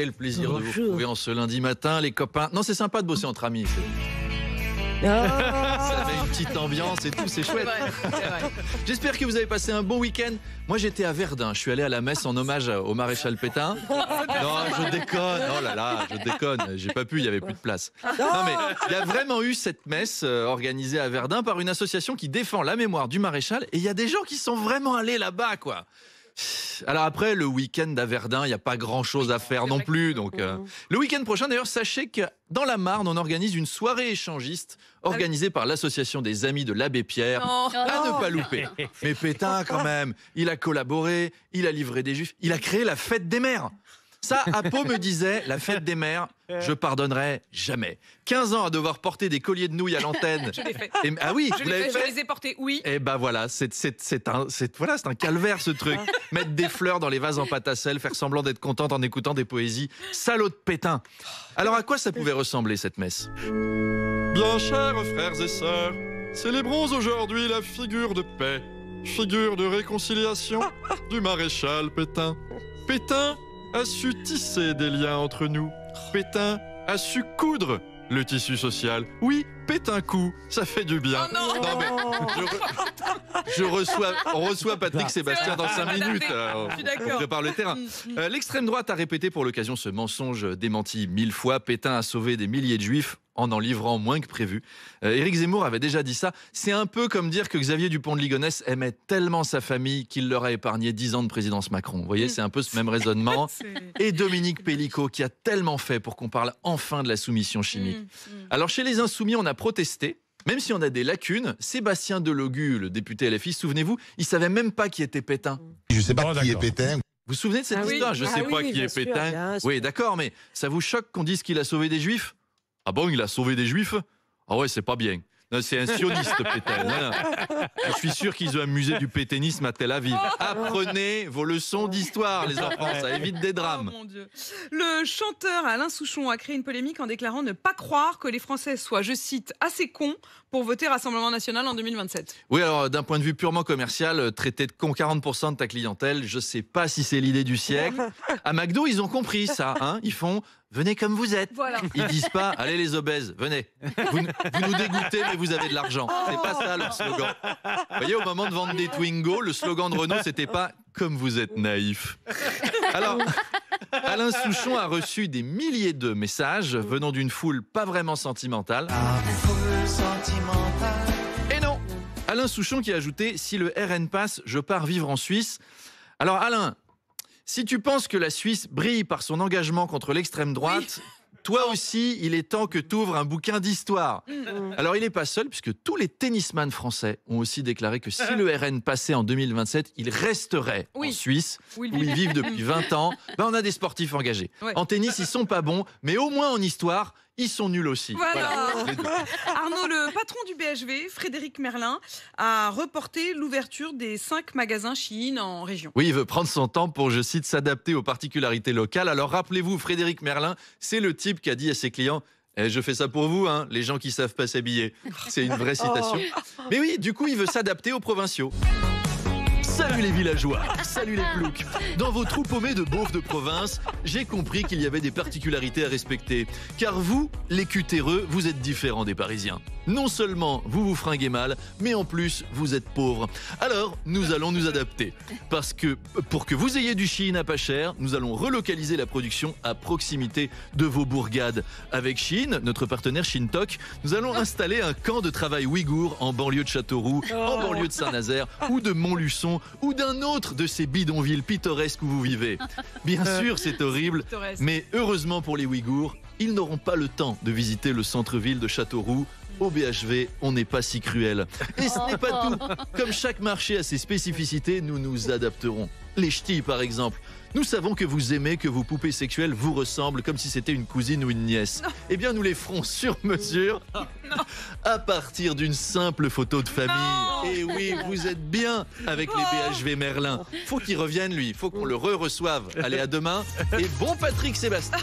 quel plaisir de vous retrouver en ce lundi matin, les copains. Non, c'est sympa de bosser entre amis. Ça met une petite ambiance et tout, c'est chouette. C'est vrai. J'espère que vous avez passé un bon week-end. Moi, j'étais à Verdun. Je suis allé à la messe en hommage au maréchal Pétain. Non, je déconne. Oh là là, je déconne. J'ai pas pu, il y avait plus de place. Non, mais il y a vraiment eu cette messe organisée à Verdun par une association qui défend la mémoire du maréchal. Et il y a des gens qui sont vraiment allés là-bas, quoi. Alors après, le week-end à Verdun, il n'y a pas grand-chose à faire non plus. Donc, le week-end prochain, d'ailleurs, sachez que dans la Marne, on organise une soirée échangiste organisée par l'association des Amis de l'Abbé Pierre. À ne pas louper. Mais Pétain, quand même, il a collaboré, il a livré des juifs, il a créé la fête des mères. Ça, Apo me disait, la fête des mères, je pardonnerai jamais. 15 ans à devoir porter des colliers de nouilles à l'antenne. Je l'ai fait. Ah oui, Je vous l'avez fait. Je les ai portés, oui. Et ben voilà, c'est un calvaire ce truc. Mettre des fleurs dans les vases en pâte à sel, faire semblant d'être contente en écoutant des poésies. Salaud de Pétain. Alors à quoi ça pouvait ressembler cette messe? Bien chers frères et sœurs, célébrons aujourd'hui la figure de paix, figure de réconciliation du maréchal Pétain. Pétain a su tisser des liens entre nous. Pétain a su coudre le tissu social. Oui, Pétain coup, ça fait du bien. Oh non. Non, mais on reçoit Patrick Sébastien dans 5 minutes. On prépare le terrain. L'extrême droite a répété pour l'occasion ce mensonge démenti 1000 fois. Pétain a sauvé des milliers de juifs en livrant moins que prévu. Éric Zemmour avait déjà dit ça. C'est un peu comme dire que Xavier Dupont de Ligonnès aimait tellement sa famille qu'il leur a épargné 10 ans de présidence Macron. Vous voyez, c'est un peu ce même raisonnement. Et Dominique Pellicot qui a tellement fait pour qu'on parle enfin de la soumission chimique. Alors chez les Insoumis, on a protesté. Même si on a des lacunes, Sébastien Delogu, le député LFI, souvenez-vous, il savait même pas qui était Pétain. Je sais pas qui est Pétain. Vous vous souvenez de cette histoire? Je sais pas qui est Pétain. Oui, d'accord, mais ça vous choque qu'on dise qu'il a sauvé des juifs? Ah bon, il a sauvé des juifs? Ah ouais, c'est pas bien. Non, c'est un sioniste, Pétain. Non. Je suis sûr qu'ils ont un musée du pétainisme à Tel Aviv. Apprenez vos leçons d'histoire, les enfants, ça évite des drames. Oh mon Dieu. Le chanteur Alain Souchon a créé une polémique en déclarant ne pas croire que les Français soient, je cite, assez cons pour voter Rassemblement National en 2027. Oui, alors d'un point de vue purement commercial, traiter de con 40% de ta clientèle, je sais pas si c'est l'idée du siècle. À McDo, ils ont compris ça. Hein, ils font « venez comme vous êtes Voilà. ». Ils disent pas « allez les obèses, venez, vous nous dégoûtez mais vous avez de l'argent ». C'est pas ça leur slogan. Vous voyez, au moment de vendre des Twingo, le slogan de Renault, c'était pas « comme vous êtes naïf ». Alors, Alain Souchon a reçu des milliers de messages venant d'une foule pas vraiment sentimentale. Et non, Alain Souchon qui a ajouté « si le RN passe, je pars vivre en Suisse ». Alors Alain, si tu penses que la Suisse brille par son engagement contre l'extrême droite, toi aussi, il est temps que tu ouvres un bouquin d'histoire. Alors, il n'est pas seul, puisque tous les tennisman français ont aussi déclaré que si le RN passait en 2027, ils resteraient en Suisse, où ils vivent depuis 20 ans. Ben, on a des sportifs engagés. Ouais. En tennis, ils sont pas bons, mais au moins en histoire, ils sont nuls aussi. Voilà. Arnaud, le patron du BHV, Frédéric Merlin, a reporté l'ouverture des 5 magasins Shein en région. Oui, il veut prendre son temps pour, je cite, s'adapter aux particularités locales. Alors rappelez-vous, Frédéric Merlin, c'est le type qui a dit à ses clients « je fais ça pour vous, hein, les gens qui savent pas s'habiller ». C'est une vraie citation. Mais oui, du coup, il veut s'adapter aux provinciaux. Salut les villageois, salut les ploucs. Dans vos trous paumés de beaufs de province, j'ai compris qu'il y avait des particularités à respecter. Car vous, les cutéreux, vous êtes différents des Parisiens. Non seulement vous vous fringuez mal, mais en plus, vous êtes pauvres. Alors, nous allons nous adapter. Parce que, pour que vous ayez du Shein à pas cher, nous allons relocaliser la production à proximité de vos bourgades. Avec Shein, notre partenaire Shintok, nous allons installer un camp de travail ouïghour en banlieue de Châteauroux, en banlieue de Saint-Nazaire ou de Montluçon ou d'un autre de ces bidonvilles pittoresques où vous vivez. Bien sûr, c'est horrible, mais heureusement pour les Ouïghours, ils n'auront pas le temps de visiter le centre-ville de Châteauroux. Au BHV, on n'est pas si cruel. Et ce n'est pas tout. Comme chaque marché a ses spécificités, nous nous adapterons. Les ch'tis, par exemple. Nous savons que vous aimez que vos poupées sexuelles vous ressemblent comme si c'était une cousine ou une nièce. Eh bien, nous les ferons sur mesure à partir d'une simple photo de famille. Et oui, vous êtes bien avec les BHV Merlin. Faut qu'il revienne, lui. Faut qu'on le re-reçoive. Allez, à demain. Et bon Patrick Sébastien.